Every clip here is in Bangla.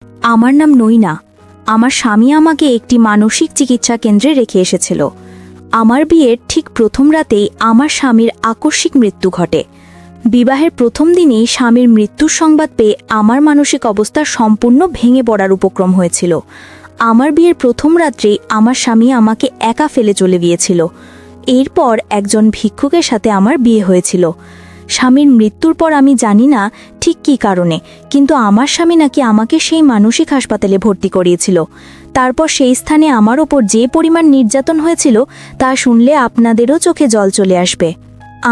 আমার নাম নইনা। আমার স্বামী আমাকে একটি মানসিক চিকিৎসা কেন্দ্রে রেখে এসেছিল। আমার বিয়ের ঠিক প্রথম রাতেই আমার স্বামীর আকস্মিক মৃত্যু ঘটে। বিবাহের প্রথম দিনেই স্বামীর মৃত্যুর সংবাদ পেয়ে আমার মানসিক অবস্থা সম্পূর্ণ ভেঙে পড়ার উপক্রম হয়েছিল। আমার বিয়ের প্রথম রাত্রেই আমার স্বামী আমাকে একা ফেলে চলে গিয়েছিল। এরপর একজন ভিক্ষুকের সাথে আমার বিয়ে হয়েছিল। স্বামীর মৃত্যুর পর আমি জানি না ঠিক কী কারণে, কিন্তু আমার স্বামী নাকি আমাকে সেই মানসিক হাসপাতালে ভর্তি করিয়েছিল। তারপর সেই স্থানে আমার ওপর যে পরিমাণ নির্যাতন হয়েছিল তা শুনলে আপনাদেরও চোখে জল চলে আসবে।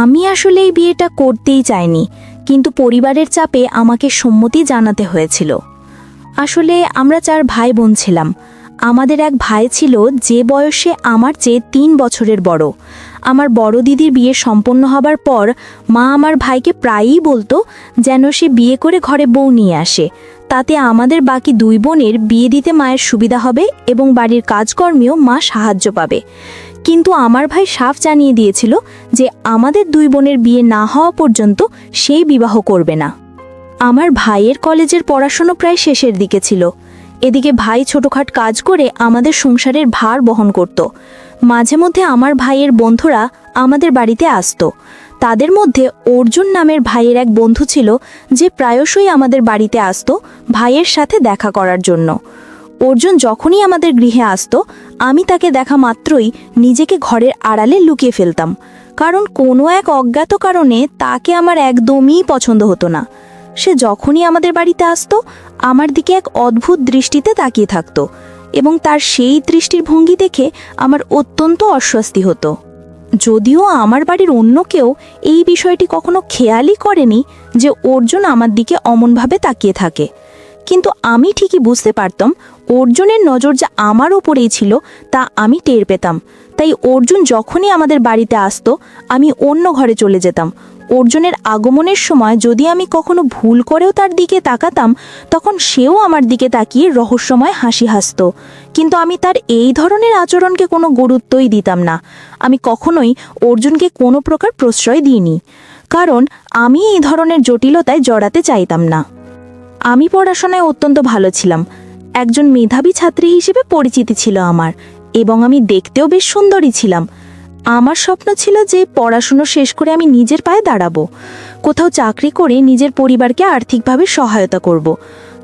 আমি আসলে এই বিয়েটা করতেই চাইনি, কিন্তু পরিবারের চাপে আমাকে সম্মতি জানাতে হয়েছিল। আসলে আমরা 4 ভাই বোন ছিলাম। আমাদের এক ভাই ছিল যে বয়সে আমার চেয়ে 3 বছরের বড়। আমার বড় দিদির বিয়ে সম্পন্ন হবার পর মা আমার ভাইকে প্রায়ই বলতো যেন সে বিয়ে করে ঘরে বউ নিয়ে আসে, তাতে আমাদের বাকি 2 বোনের বিয়ে দিতে মায়ের সুবিধা হবে এবং বাড়ির কাজকর্মেও মা সাহায্য পাবে। কিন্তু আমার ভাই সাফ জানিয়ে দিয়েছিল যে আমাদের 2 বোনের বিয়ে না হওয়া পর্যন্ত সে বিবাহ করবে না। আমার ভাইয়ের কলেজের পড়াশোনা প্রায় শেষের দিকে ছিল। এদিকে ভাই ছোটখাট কাজ করে আমাদের সংসারের ভার বহন করত। মাঝে মধ্যে আমার ভাইয়ের বন্ধুরা আমাদের বাড়িতে আসতো। তাদের মধ্যে অর্জুন নামের ভাইয়ের এক বন্ধু ছিল যে প্রায়শই আমাদের বাড়িতে আসতো ভাইয়ের সাথে দেখা করার জন্য। অর্জুন যখনই আমাদের গৃহে আসতো, আমি তাকে দেখা মাত্রই নিজেকে ঘরের আড়ালে লুকিয়ে ফেলতাম, কারণ কোনো এক অজ্ঞাত কারণে তাকে আমার একদমই পছন্দ হতো না। সে যখনই আমাদের বাড়িতে আসতো আমার দিকে এক অদ্ভুত দৃষ্টিতে তাকিয়ে থাকতো এবং তার সেই দৃষ্টির ভঙ্গি দেখে আমার অত্যন্ত অস্বস্তি হতো। যদিও আমার বাড়ির অন্য কেউ এই বিষয়টি কখনো খেয়ালই করেনি যে অর্জুন আমার দিকে অমনভাবে তাকিয়ে থাকে, কিন্তু আমি ঠিকই বুঝতে পারতাম অর্জুনের নজর যে আমার ওপরেই ছিল তা আমি টের পেতাম। তাই অর্জুন যখনই আমাদের বাড়িতে আসতো আমি অন্য ঘরে চলে যেতাম। অর্জুনের আগমনের সময় যদি আমি কখনো ভুল করেও তার দিকে তাকাতাম, তখন সেও আমার দিকে তাকিয়ে রহস্যময় হাসি হাসত। কিন্তু আমি তার এই ধরনের আচরণকে কোনো গুরুত্বই দিতাম না। আমি কখনোই অর্জুনকে কোনো প্রকার প্রশ্রয় দিইনি, কারণ আমি এই ধরনের জটিলতায় জড়াতে চাইতাম না। আমি পড়াশোনায় অত্যন্ত ভালো ছিলাম। একজন মেধাবী ছাত্রী হিসেবে পরিচিতি ছিল আমার, এবং আমি দেখতেও বেশ সুন্দরী ছিলাম। আমার স্বপ্ন ছিল যে পড়াশুনো শেষ করে আমি নিজের পায়ে দাঁড়াবো, কোথাও চাকরি করে নিজের পরিবারকে আর্থিকভাবে সহায়তা করব,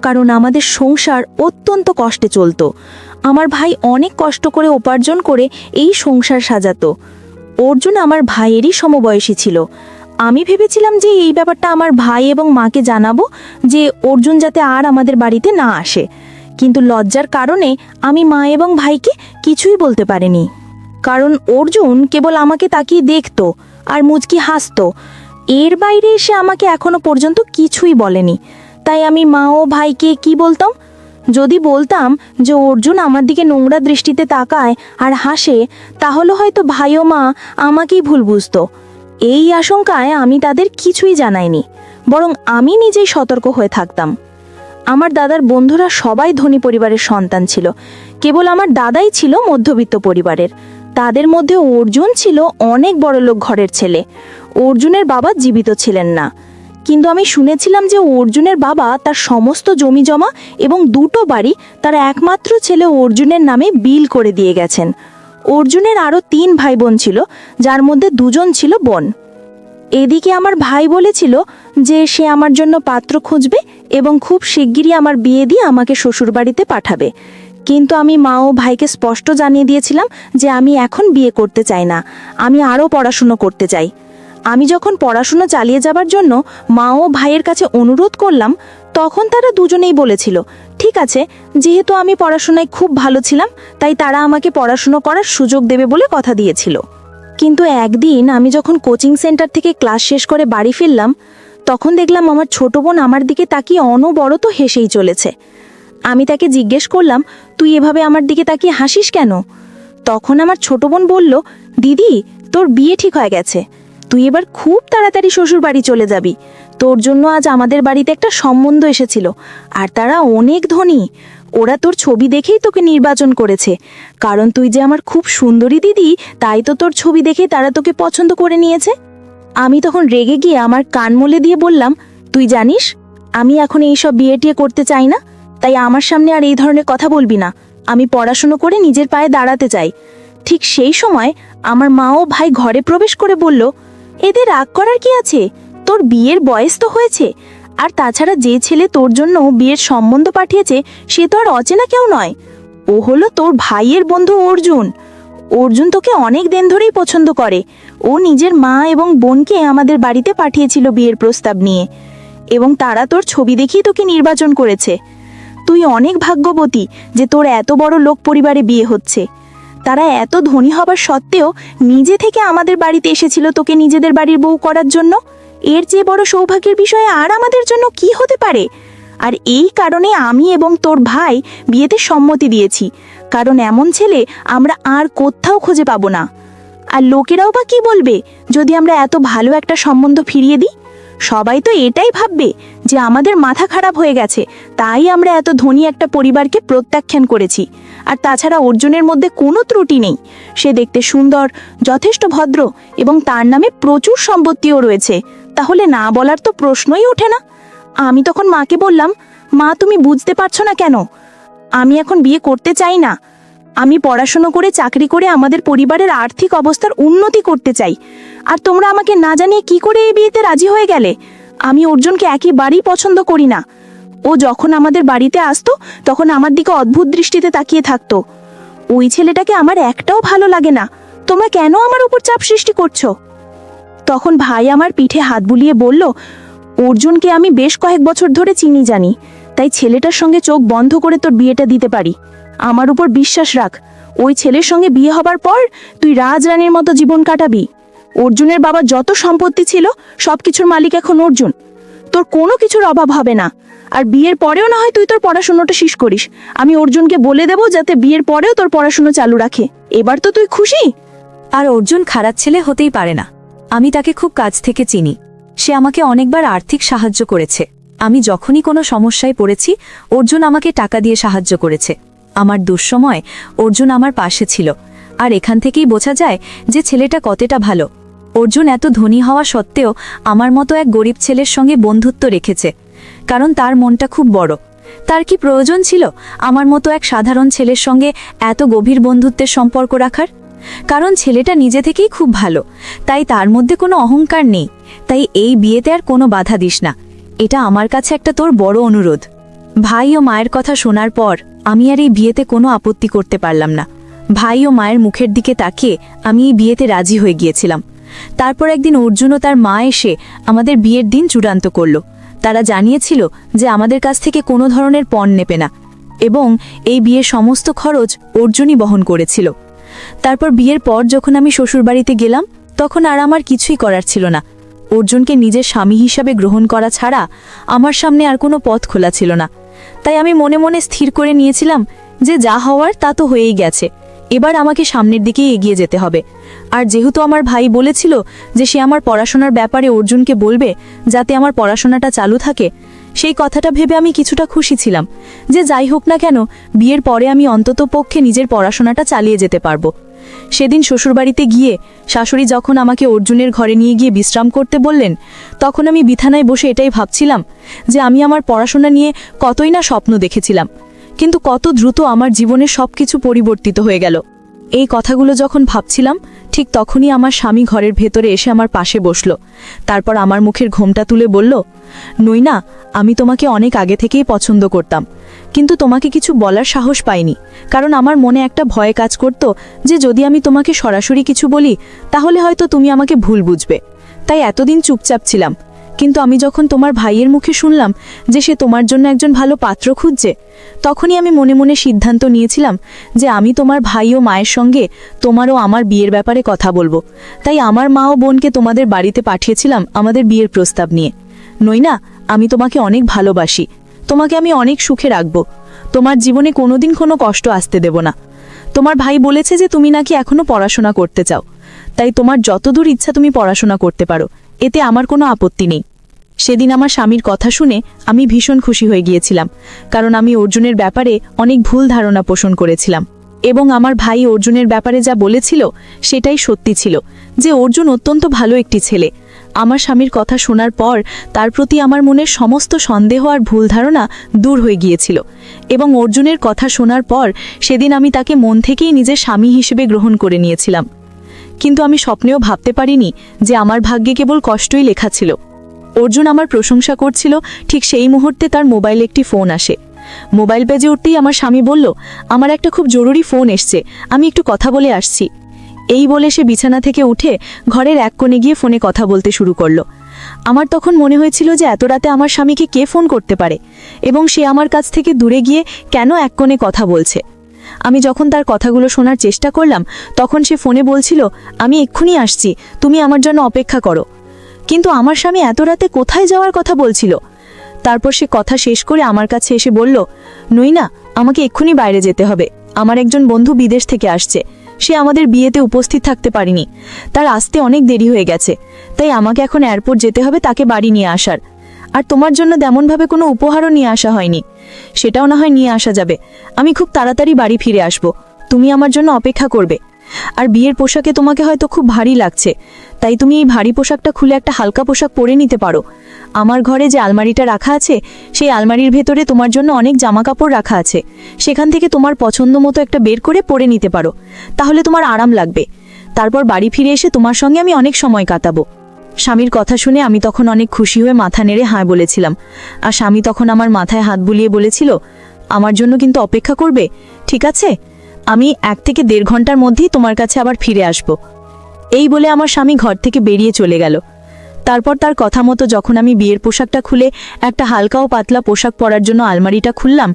কারণ আমাদের সংসার অত্যন্ত কষ্টে চলতো। আমার ভাই অনেক কষ্ট করে উপার্জন করে এই সংসার সাজাতো। অর্জুন আমার ভাইয়েরই সমবয়সী ছিল। আমি ভেবেছিলাম যে এই ব্যাপারটা আমার ভাই এবং মাকে জানাবো, যে অর্জুন যাতে আর আমাদের বাড়িতে না আসে, কিন্তু লজ্জার কারণে আমি মা এবং ভাইকে কিছুই বলতে পারিনি। কারণ অর্জুন কেবল আমাকে তাকিয়ে দেখতো আর মুচকি হাসতো। এর বাইরে এসে আমাকে এখনো পর্যন্ত কিছুই বলেনি। তাই আমি মা ও ভাইকে কি বলতাম? যদি বলতাম যে অর্জুন আমার দিকে নোংরা দৃষ্টিতে তাকায় আর হাসে, তাহলে হয়তো ভাই ও মা আমাকেই ভুল বুঝতো। এই আশঙ্কায় আমি তাদের কিছুই জানাইনি, বরং আমি নিজেই সতর্ক হয়ে থাকতাম। আমার দাদার বন্ধুরা সবাই ধনী পরিবারের সন্তান ছিল, কেবল আমার দাদাই ছিল মধ্যবিত্ত পরিবারের। তাদের মধ্যে অর্জুন ছিল অনেক বড়লোক ঘরের ছেলে। অর্জুনের বাবা জীবিত ছিলেন না, কিন্তু আমি শুনেছিলাম যে অর্জুনের বাবা তার সমস্ত জমি জমা এবং 2টো বাড়ি তার একমাত্র ছেলে অর্জুনের নামে বিল করে দিয়ে গেছেন। অর্জুনের আরও 3 ভাই বোন ছিল, যার মধ্যে 2জন ছিল বোন। এদিকে আমার ভাই বলেছিল যে সে আমার জন্য পাত্র খুঁজবে এবং খুব শিগগিরই আমার বিয়ে দিয়ে আমাকে শ্বশুরবাড়িতে পাঠাবে। কিন্তু আমি মা ও ভাইকে স্পষ্ট জানিয়ে দিয়েছিলাম যে আমি এখন বিয়ে করতে চাই না, আমি আরও পড়াশুনো করতে চাই। আমি যখন পড়াশুনো চালিয়ে যাবার জন্য মা ও ভাইয়ের কাছে অনুরোধ করলাম, তখন তারা দুজনেই বলেছিল ঠিক আছে, যেহেতু আমি পড়াশোনায় খুব ভালো ছিলাম তাই তারা আমাকে পড়াশুনো করার সুযোগ দেবে বলে কথা দিয়েছিল। কিন্তু একদিন আমি যখন কোচিং সেন্টার থেকে ক্লাস শেষ করে বাড়ি ফিরলাম, তখন দেখলাম আমার ছোট বোন আমার দিকে তাকিয়ে অনবরত হেসেই চলেছে। আমি তাকে জিজ্ঞেস করলাম, তুই এভাবে আমার দিকে তাকিয়ে হাসিস কেন? তখন আমার ছোট বোন বলল, দিদি, তোর বিয়ে ঠিক হয়ে গেছে, তুই এবার খুব তাড়াতাড়ি শ্বশুর বাড়ি চলে যাবি। তোর জন্য আজ আমাদের বাড়িতে একটা সম্বন্ধ এসেছিল, আর তারা অনেক ধনী। ওরা তোর ছবি দেখেই তোকে নির্বাচন করেছে, কারণ তুই যে আমার খুব সুন্দরী দিদি, তাই তো তোর ছবি দেখেই তারা তোকে পছন্দ করে নিয়েছে। আমি তখন রেগে গিয়ে আমার কান মলে দিয়ে বললাম, তুই জানিস আমি এখন এইসব বিয়ে টিয়ে করতে চাই না, তাই আমার সামনে আর এই ধরনের কথা বলবি না। আমি পড়াশুনো করে নিজের পায়ে দাঁড়াতে চাই। ঠিক সেই সময় আমার মা ও ভাই ঘরে প্রবেশ করে বলল, এদের রাগ করার কি আছে? তোর বিয়ের বয়স তো হয়েছে। আর তাছাড়া যে ছেলে তোর জন্য বিয়ের সম্বন্ধ পাঠিয়েছে সে তো আর অচেনা কেউ নয়। ও হলো তোর ভাইয়ের বন্ধু অর্জুন। অর্জুন তোকে অনেক দিন ধরেই পছন্দ করে। ও নিজের মা এবং বোনকে আমাদের বাড়িতে পাঠিয়েছিল বিয়ের প্রস্তাব নিয়ে, এবং তারা তোর ছবি দেখিয়ে তোকে নির্বাচন করেছে। তুই অনেক ভাগ্যবতী যে তোর এত বড় লোক পরিবারে বিয়ে হচ্ছে। তারা এত ধনী হবার সত্ত্বেও নিজে থেকে আমাদের বাড়িতে এসেছিল তোকে নিজেদের বাড়ির বউ করার জন্য। এর চেয়ে বড় সৌভাগ্যের বিষয় আর আমাদের জন্য কি হতে পারে? আর এই কারণে আমি এবং তোর ভাই বিয়েতে সম্মতি দিয়েছি, কারণ এমন ছেলে আমরা আর কোথাও খুঁজে পাবো না। আর লোকেরাও বা কি বলবে যদি আমরা এত ভালো একটা সম্বন্ধ ফিরিয়ে দিই? সবাই তো এটাই ভাববে যে আমাদের মাথা খারাপ হয়ে গেছে, তাই আমরা এত ধনী একটা পরিবারকে প্রত্যাখ্যান করেছি। আর তাছাড়া অর্জুনের মধ্যে কোনো ত্রুটি নেই। সে দেখতে সুন্দর, যথেষ্ট ভদ্র, এবং তার নামে প্রচুর সম্পত্তিও রয়েছে। তাহলে না বলার তো প্রশ্নই ওঠে না। আমি তখন মাকে বললাম, মা তুমি বুঝতে পারছো না কেন? আমি এখন বিয়ে করতে চাই না। আমি পড়াশুনো করে চাকরি করে আমাদের পরিবারের আর্থিক অবস্থার উন্নতি করতে চাই। আর তোমরা আমাকে না জানিয়ে কি করে এই বিয়েতে রাজি হয়ে গেলে? আমি অর্জুনকে একেবারেই পছন্দ করি না। ও যখন আমাদের বাড়িতে আসতো তখন আমার দিকে অদ্ভুত দৃষ্টিতে তাকিয়ে থাকতো। ওই ছেলেটাকে আমার একটাও ভালো লাগে না। তোমরা কেন আমার উপর চাপ সৃষ্টি করছো? তখন ভাই আমার পিঠে হাত বুলিয়ে বলল, অর্জুনকে আমি বেশ কয়েক বছর ধরে চিনি জানি, তাই ছেলেটার সঙ্গে চোখ বন্ধ করে তোর বিয়েটা দিতে পারি। আমার উপর বিশ্বাস রাখ। ওই ছেলের সঙ্গে বিয়ে হবার পর তুই রাজরানীর মতো জীবন কাটাবি। অর্জুনের বাবা যত সম্পত্তি ছিল সবকিছুর মালিক এখন অর্জুন। তোর কোনো কিছুর অভাব হবে না। আর বিয়ের পরেও না হয় তুই তোর পড়াশোনাটা শেষ করিস। আমি অর্জুনকে বলে দেবো যাতে বিয়ের পরেও তোর পড়াশোনা চালু রাখে। এবার তো তুই খুশি? আর অর্জুন খারাপ ছেলে হতেই পারে না। আমি তাকে খুব কাছ থেকে চিনি। সে আমাকে অনেকবার আর্থিক সাহায্য করেছে। আমি যখনই কোনো সমস্যায় পড়েছি অর্জুন আমাকে টাকা দিয়ে সাহায্য করেছে। আমার দুঃসময় অর্জুন আমার পাশে ছিল। আর এখান থেকেই বোঝা যায় যে ছেলেটা কতটা ভালো। অর্জুন এত ধনী হওয়া সত্ত্বেও আমার মতো এক গরিব ছেলের সঙ্গে বন্ধুত্ব রেখেছে, কারণ তার মনটা খুব বড়। তার কি প্রয়োজন ছিল আমার মতো এক সাধারণ ছেলের সঙ্গে এত গভীর বন্ধুত্বের সম্পর্ক রাখার? কারণ ছেলেটা নিজে থেকেই খুব ভালো, তাই তার মধ্যে কোনো অহংকার নেই। তাই এই বিয়েতে আর কোনো বাধা দিস না। এটা আমার কাছে একটা তোর বড় অনুরোধ। ভাই ও মায়ের কথা শোনার পর আমি আর এই বিয়েতে কোনো আপত্তি করতে পারলাম না। ভাই ও মায়ের মুখের দিকে তাকিয়ে আমি এই বিয়েতে রাজি হয়ে গিয়েছিলাম। তারপর একদিন অর্জুন ও তার মা এসে আমাদের বিয়ের দিন চূড়ান্ত করল। তারা জানিয়েছিল যে আমাদের কাছ থেকে কোনো ধরনের পণ নেবে না, এবং এই বিয়ের সমস্ত খরচ অর্জুনই বহন করেছিল। তারপর বিয়ের পর যখন আমি শ্বশুরবাড়িতে গেলাম তখন আর আমার কিছুই করার ছিল না। অর্জুনকে নিজের স্বামী হিসাবে গ্রহণ করা ছাড়া আমার সামনে আর কোনো পথ খোলা ছিল না। তাই আমি মনে মনে স্থির করে নিয়েছিলাম যে যা হওয়ার তা তো হয়েই গেছে, এবার আমাকে সামনের দিকেই এগিয়ে যেতে হবে। আর যেহেতু আমার ভাই বলেছিল যে সে আমার পড়াশোনার ব্যাপারে অর্জুনকে বলবে যাতে আমার পড়াশোনাটা চালু থাকে, সেই কথাটা ভেবে আমি কিছুটা খুশি ছিলাম যে যাই হোক না কেন বিয়ের পরে আমি অন্ততপক্ষে নিজের পড়াশোনাটা চালিয়ে যেতে পারবো। সেদিন শ্বশুরবাড়িতে গিয়ে শাশুড়ি যখন আমাকে অর্জুনের ঘরে নিয়ে গিয়ে বিশ্রাম করতে বললেন, তখন আমি বিছানায় বসে এটাই ভাবছিলাম যে আমি আমার পড়াশোনা নিয়ে কতই না স্বপ্ন দেখেছিলাম, কিন্তু কত দ্রুত আমার জীবনের সবকিছু পরিবর্তিত হয়ে গেল। এই কথাগুলো যখন ভাবছিলাম ঠিক তখনই আমার স্বামী ঘরের ভেতরে এসে আমার পাশে বসল। তারপর আমার মুখের ঘোমটা তুলে বলল, নইনা, আমি তোমাকে অনেক আগে থেকেই পছন্দ করতাম, কিন্তু তোমাকে কিছু বলার সাহস পাইনি, কারণ আমার মনে একটা ভয় কাজ করত যে যদি আমি তোমাকে সরাসরি কিছু বলি তাহলে হয়তো তুমি আমাকে ভুল বুঝবে। তাই এতদিন চুপচাপ ছিলাম। কিন্তু আমি যখন তোমার ভাইয়ের মুখে শুনলাম যে সে তোমার জন্য একজন ভালো পাত্র খুঁজছে, তখনই আমি মনে মনে সিদ্ধান্ত নিয়েছিলাম যে আমি তোমার ভাই ও মায়ের সঙ্গে তোমার ও আমার বিয়ের ব্যাপারে কথা বলবো। তাই আমার মা ও বোনকে তোমাদের বাড়িতে পাঠিয়েছিলাম আমাদের বিয়ের প্রস্তাব নিয়ে। নইনা, আমি তোমাকে অনেক ভালোবাসি। তোমাকে আমি অনেক সুখে রাখবো। তোমার জীবনে কোনোদিন কোনো কষ্ট আসতে দেব না। তোমার ভাই বলেছে যে তুমি নাকি এখনো পড়াশোনা করতে চাও, তাই তোমার যতদূর ইচ্ছা তুমি পড়াশোনা করতে পারো, এতে আমার কোনো আপত্তি নেই। সেদিন আমার স্বামীর কথা শুনে আমি ভীষণ খুশি হয়ে গিয়েছিলাম, কারণ আমি অর্জুনের ব্যাপারে অনেক ভুল ধারণা পোষণ করেছিলাম, এবং আমার ভাই অর্জুনের ব্যাপারে যা বলেছিল সেটাই সত্যি ছিল যে অর্জুন অত্যন্ত ভালো একটি ছেলে। আমার স্বামীর কথা শোনার পর তার প্রতি আমার মনের সমস্ত সন্দেহ আর ভুল ধারণা দূর হয়ে গিয়েছিল এবং অর্জুনের কথা শোনার পর সেদিন আমি তাকে মন থেকেই নিজের স্বামী হিসেবে গ্রহণ করে নিয়েছিলাম। কিন্তু আমি স্বপ্নেও ভাবতে পারিনি যে আমার ভাগ্যে কেবল কষ্টই লেখা ছিল। অর্জুন আমার প্রশংসা করছিল, ঠিক সেই মুহূর্তে তার মোবাইলে একটি ফোন আসে। মোবাইল বেজে উঠতেই আমার স্বামী বলল, আমার একটা খুব জরুরি ফোন এসছে, আমি একটু কথা বলে আসছি। এই বলে সে বিছানা থেকে উঠে ঘরের এক কোণে গিয়ে ফোনে কথা বলতে শুরু করলো। আমার তখন মনে হয়েছিল যে এত রাতে আমার স্বামীকে কে ফোন করতে পারে এবং সে আমার কাছ থেকে দূরে গিয়ে কেন এক কোণে কথা বলছে। আমি যখন তার কথাগুলো শোনার চেষ্টা করলাম তখন সে ফোনে বলছিল, আমি এক্ষুনি আসছি, তুমি আমার জন্য অপেক্ষা করো। কিন্তু আমার স্বামী এত রাতে কোথায় যাওয়ার কথা বলছিল? তারপর সে কথা শেষ করে আমার কাছে এসে বলল, নইনা, আমাকে এক্ষুনি বাইরে যেতে হবে, আমার একজন বন্ধু বিদেশ থেকে আসছে, সে আমাদের বিয়েতে উপস্থিত থাকতে পারেনি, তার আসতে অনেক দেরি হয়ে গেছে, তাই আমাকে এখন এয়ারপোর্ট যেতে হবে তাকে বাড়ি নিয়ে আসার। আর তোমার জন্য তেমনভাবে কোনো উপহারও নিয়ে আসা হয়নি, সেটাও না হয় নিয়ে আসা যাবে। আমি খুব তাড়াতাড়ি বাড়ি ফিরে আসব, তুমি আমার জন্য অপেক্ষা করবে। আর বিয়ের পোশাকে তোমাকে হয়তো খুব ভারী লাগছে, তাই তুমি এই ভারী পোশাকটা খুলে একটা হালকা পোশাক পরে নিতে পারো। আমার ঘরে যে আলমারিটা রাখা আছে সেই আলমারির ভেতরে তোমার জন্য অনেক জামা কাপড় রাখা আছে, সেখান থেকে তোমার পছন্দ মতো একটা বের করে পরে নিতে পারো, তাহলে তোমার আরাম লাগবে। তারপর বাড়ি ফিরে এসে তোমার সঙ্গে আমি অনেক সময় কাটাবো। স্বামীর কথা শুনে আমি তখন অনেক খুশি হয়ে মাথা নেড়ে হ্যাঁ বলেছিলাম। আর স্বামী তখন আমার মাথায় হাত বুলিয়ে বলেছিল, আমার জন্য কিন্তু অপেক্ষা করবে, ঠিক আছে? আমি 1 থেকে 1.5 ঘন্টার মধ্যেই তোমার কাছে আবার ফিরে আসব। এই বলে আমার স্বামী ঘর থেকে বেরিয়ে চলে গেল। তারপর তার কথা মতো যখন আমি বিয়ের পোশাকটা খুলে একটা হালকা ও পাতলা পোশাক পরার জন্য আলমারিটা খুললাম,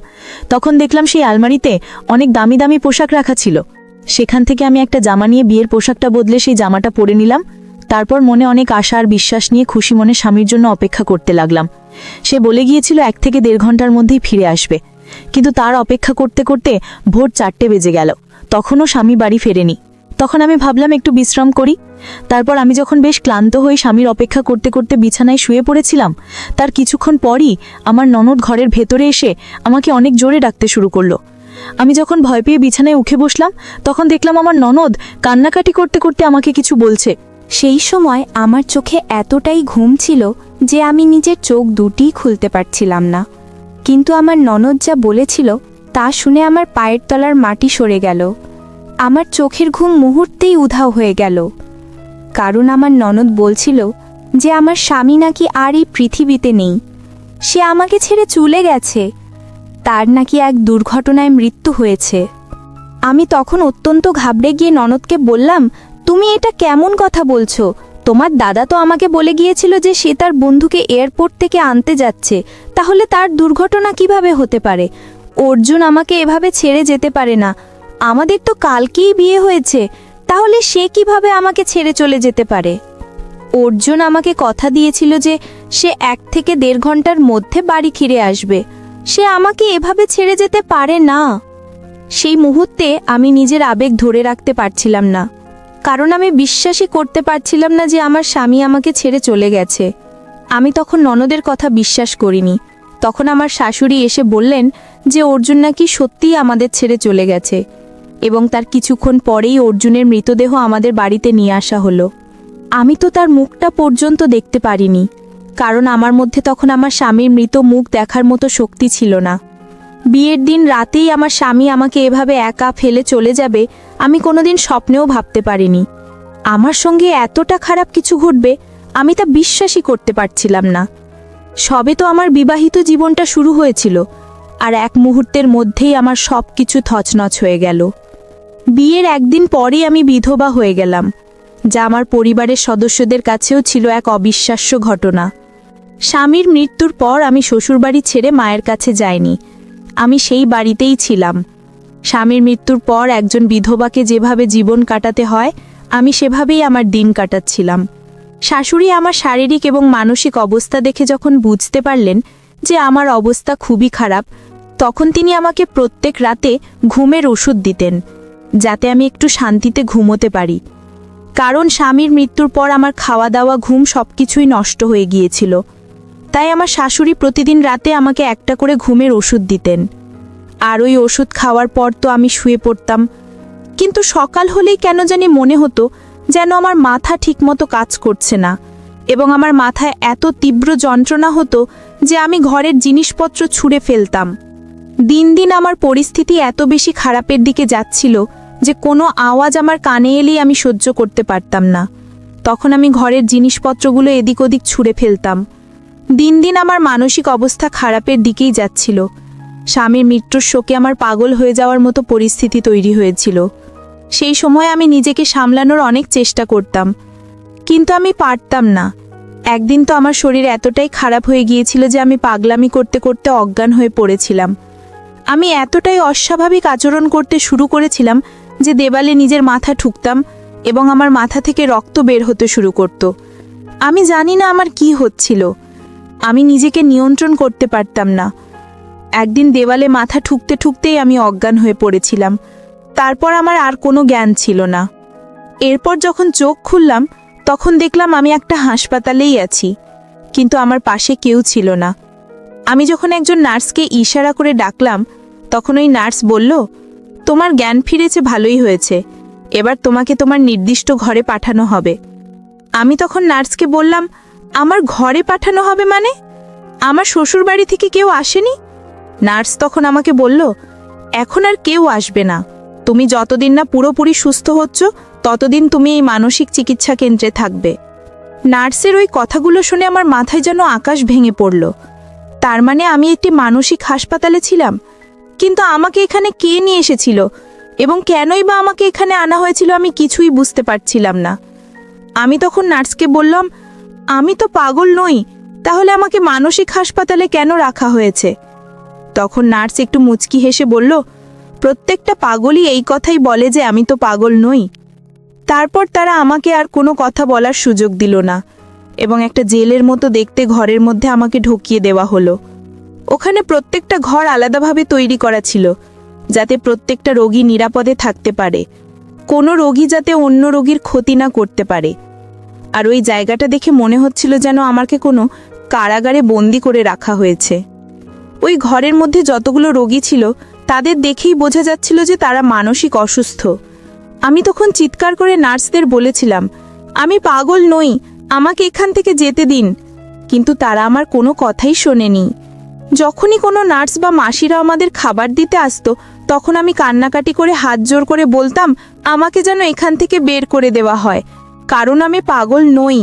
তখন দেখলাম সেই আলমারিতে অনেক দামি দামি পোশাক রাখা ছিল। সেখান থেকে আমি একটা জামা নিয়ে বিয়ের পোশাকটা বদলে সেই জামাটা পরে নিলাম। তারপর মনে অনেক আশা আর বিশ্বাস নিয়ে খুশি মনে স্বামীর জন্য অপেক্ষা করতে লাগলাম। সে বলে গিয়েছিল 1 থেকে 1.5 ঘন্টার মধ্যেই ফিরে আসবে, কিন্তু তার অপেক্ষা করতে করতে ভোর 4টে বেজে গেল, তখনও স্বামী বাড়ি ফেরেনি। তখন আমি ভাবলাম একটু বিশ্রাম করি। তারপর আমি যখন বেশ ক্লান্ত হয়ে স্বামীর অপেক্ষা করতে করতে বিছানায় শুয়ে পড়েছিলাম, তার কিছুক্ষণ পরই আমার ননদ ঘরের ভেতরে এসে আমাকে অনেক জোরে ডাকতে শুরু করলো। আমি যখন ভয় পেয়ে বিছানায় উঠে বসলাম তখন দেখলাম আমার ননদ কান্নাকাটি করতে করতে আমাকে কিছু বলছে। সেই সময় আমার চোখে এতটাই ঘুম ছিল যে আমি নিজের চোখ দুটিই খুলতে পারছিলাম না। কিন্তু আমার ননদ যা বলেছিল তা শুনে আমার পায়ের তলার মাটি সরে গেল। আমার চোখের ঘুম মুহূর্তেই উধাও হয়ে গেল, কারণ আমার ননদ বলছিল যে আমার স্বামী নাকি আর এই পৃথিবীতে নেই, সে আমাকে ছেড়ে চলে গেছে, তার নাকি এক দুর্ঘটনায় মৃত্যু হয়েছে। আমি তখন অত্যন্ত ঘাবড়ে গিয়ে ননদকে বললাম, তুমি এটা কেমন কথা বলছো? তোমার দাদা তো আমাকে বলে গিয়েছিল যে সে তার বন্ধুকে এয়ারপোর্ট থেকে আনতে যাচ্ছে, তাহলে তার দুর্ঘটনা কিভাবে হতে পারে? অর্জুন আমাকে এভাবে ছেড়ে যেতে পারে না, আমাদের তো কালকেই বিয়ে হয়েছে, তাহলে সে কিভাবে আমাকে ছেড়ে চলে যেতে পারে? অর্জুন আমাকে কথা দিয়েছিল যে সে 1 থেকে 1.5 ঘন্টার মধ্যে বাড়ি ফিরে আসবে, সে আমাকে এভাবে ছেড়ে যেতে পারে না। সেই মুহূর্তে আমি নিজের আবেগ ধরে রাখতে পারছিলাম না, কারণ আমি বিশ্বাসই করতে পারছিলাম না যে আমার স্বামী আমাকে ছেড়ে চলে গেছে। আমি তখন ননদের কথা বিশ্বাস করিনি। তখন আমার শাশুড়ি এসে বললেন যে অর্জুন নাকি সত্যিই আমাদের ছেড়ে চলে গেছে, এবং তার কিছুক্ষণ পরেই অর্জুনের মৃতদেহ আমাদের বাড়িতে নিয়ে আসা হলো। আমি তো তার মুখটা পর্যন্ত দেখতে পারিনি, কারণ আমার মধ্যে তখন আমার স্বামীর মৃত মুখ দেখার মতো শক্তি ছিল না। বিয়ের দিন রাতেই আমার স্বামী আমাকে এভাবে একা ফেলে চলে যাবে আমি কোনোদিন স্বপ্নেও ভাবতে পারিনি। আমার সঙ্গে এতটা খারাপ কিছু ঘটবে আমি তা বিশ্বাসই করতে পারছিলাম না। সবে তো আমার বিবাহিত জীবনটা শুরু হয়েছিল, আর এক মুহূর্তের মধ্যেই আমার সব কিছু থচনচ হয়ে গেল। বিয়ের একদিন পরেই আমি বিধবা হয়ে গেলাম, যা আমার পরিবারের সদস্যদের কাছেও ছিল এক অবিশ্বাস্য ঘটনা। স্বামীর মৃত্যুর পর আমি শ্বশুরবাড়ি ছেড়ে মায়ের কাছে যাইনি, আমি সেই বাড়িতেই ছিলাম। স্বামীর মৃত্যুর পর একজন বিধবাকে যেভাবে জীবন কাটাতে হয় আমি সেভাবেই আমার দিন কাটাচ্ছিলাম। শাশুড়ি আমার শারীরিক এবং মানসিক অবস্থা দেখে যখন বুঝতে পারলেন যে আমার অবস্থা খুবই খারাপ, তখন তিনি আমাকে প্রত্যেক রাতে ঘুমের ওষুধ দিতেন, যাতে আমি একটু শান্তিতে ঘুমোতে পারি। কারণ স্বামীর মৃত্যুর পর আমার খাওয়া দাওয়া ঘুম সবকিছুই নষ্ট হয়ে গিয়েছিল, তাই আমার শাশুড়ি প্রতিদিন রাতে আমাকে একটা করে ঘুমের ওষুধ দিতেন। আর ওই ওষুধ খাওয়ার পর তো আমি শুয়ে পড়তাম, কিন্তু সকাল হলেই কেন জানি মনে হতো যেন আমার মাথা ঠিকমতো কাজ করছে না, এবং আমার মাথায় এত তীব্র যন্ত্রণা হতো যে আমি ঘরের জিনিসপত্র ছুঁড়ে ফেলতাম। দিন দিন আমার পরিস্থিতি এত বেশি খারাপের দিকে যাচ্ছিল যে কোনো আওয়াজ আমার কানে এলেই আমি সহ্য করতে পারতাম না। তখন আমি ঘরের জিনিসপত্রগুলো এদিক ওদিক ছুঁড়ে ফেলতাম। দিন দিন আমার মানসিক অবস্থা খারাপের দিকেই যাচ্ছিল। স্বামীর মৃত্যুর শোকে আমার পাগল হয়ে যাওয়ার মতো পরিস্থিতি তৈরি হয়েছিল। সেই সময় আমি নিজেকে সামলানোর অনেক চেষ্টা করতাম, কিন্তু আমি পারতাম না। একদিন তো আমার শরীর এতটাই খারাপ হয়ে গিয়েছিল যে আমি পাগলামি করতে করতে অজ্ঞান হয়ে পড়েছিলাম। আমি এতটাই অস্বাভাবিক আচরণ করতে শুরু করেছিলাম যে দেওয়ালে নিজের মাথা ঠুকতাম এবং আমার মাথা থেকে রক্ত বের হতে শুরু করত। আমি জানি না আমার কি হচ্ছিল। আমি নিজেকে নিয়ন্ত্রণ করতে পারতাম না। একদিন দেওয়ালে মাথা ঠুকতে ঠুকতেই আমি অজ্ঞান হয়ে পড়েছিলাম। তারপর আমার আর কোনো জ্ঞান ছিল না। এরপর যখন চোখ খুললাম তখন দেখলাম আমি একটা হাসপাতালেই আছি, কিন্তু আমার পাশে কেউ ছিল না। আমি যখন একজন নার্সকে ইশারা করে ডাকলাম তখন ওই নার্স বলল, তোমার জ্ঞান ফিরেছে, ভালোই হয়েছে, এবার তোমাকে তোমার নির্দিষ্ট ঘরে পাঠানো হবে। আমি তখন নার্সকে বললাম, আমার ঘরে পাঠানো হবে মানে? আমার শ্বশুরবাড়ি থেকে কেউ আসেনি? নার্স তখন আমাকে বলল, এখন আর কেউ আসবে না, তুমি যতদিন না পুরোপুরি সুস্থ হচ্ছ ততদিন তুমি এই মানসিক চিকিৎসা কেন্দ্রে থাকবে। নার্সের ওই কথাগুলো শুনে আমার মাথায় যেন আকাশ ভেঙে পড়ল। তার মানে আমি একটি মানসিক হাসপাতালে ছিলাম, কিন্তু আমাকে এখানে কে নিয়ে এসেছিল এবং কেনই বা আমাকে এখানে আনা হয়েছিল আমি কিছুই বুঝতে পারছিলাম না। আমি তখন নার্সকে বললাম, আমি তো পাগল নই, তাহলে আমাকে মানসিক হাসপাতালে কেন রাখা হয়েছে? তখন নার্স একটু মুচকি হেসে বলল, প্রত্যেকটা পাগলই এই কথাই বলে যে আমি তো পাগল নই। তারপর তারা আমাকে আর কোনো কথা বলার সুযোগ দিল না এবং একটা জেলের মতো দেখতে ঘরের মধ্যে আমাকে ঢুকিয়ে দেওয়া হলো। ওখানে প্রত্যেকটা ঘর আলাদাভাবে তৈরি করা ছিল যাতে প্রত্যেকটা রোগী নিরাপদে থাকতে পারে, কোনো রোগী যাতে অন্য রোগীর ক্ষতি না করতে পারে। আর ওই জায়গাটা দেখে মনে হচ্ছিল যেন আমাকে কোনো কারাগারে বন্দি করে রাখা হয়েছে। ওই ঘরের মধ্যে যতগুলো রোগী ছিল তাদের দেখেই বোঝা যাচ্ছিল যে তারা মানসিক অসুস্থ। আমি তখন চিৎকার করে নার্সদের বলেছিলাম, আমি পাগল নই, আমাকে এখান থেকে যেতে দিন, কিন্তু তারা আমার কোনো কথাই শোনেনি। যখনই কোনো নার্স বা মাসিরা আমাদের খাবার দিতে আসতো তখন আমি কান্নাকাটি করে হাত জোর করে বলতাম আমাকে যেন এখান থেকে বের করে দেওয়া হয়, কারণ আমি পাগল নই।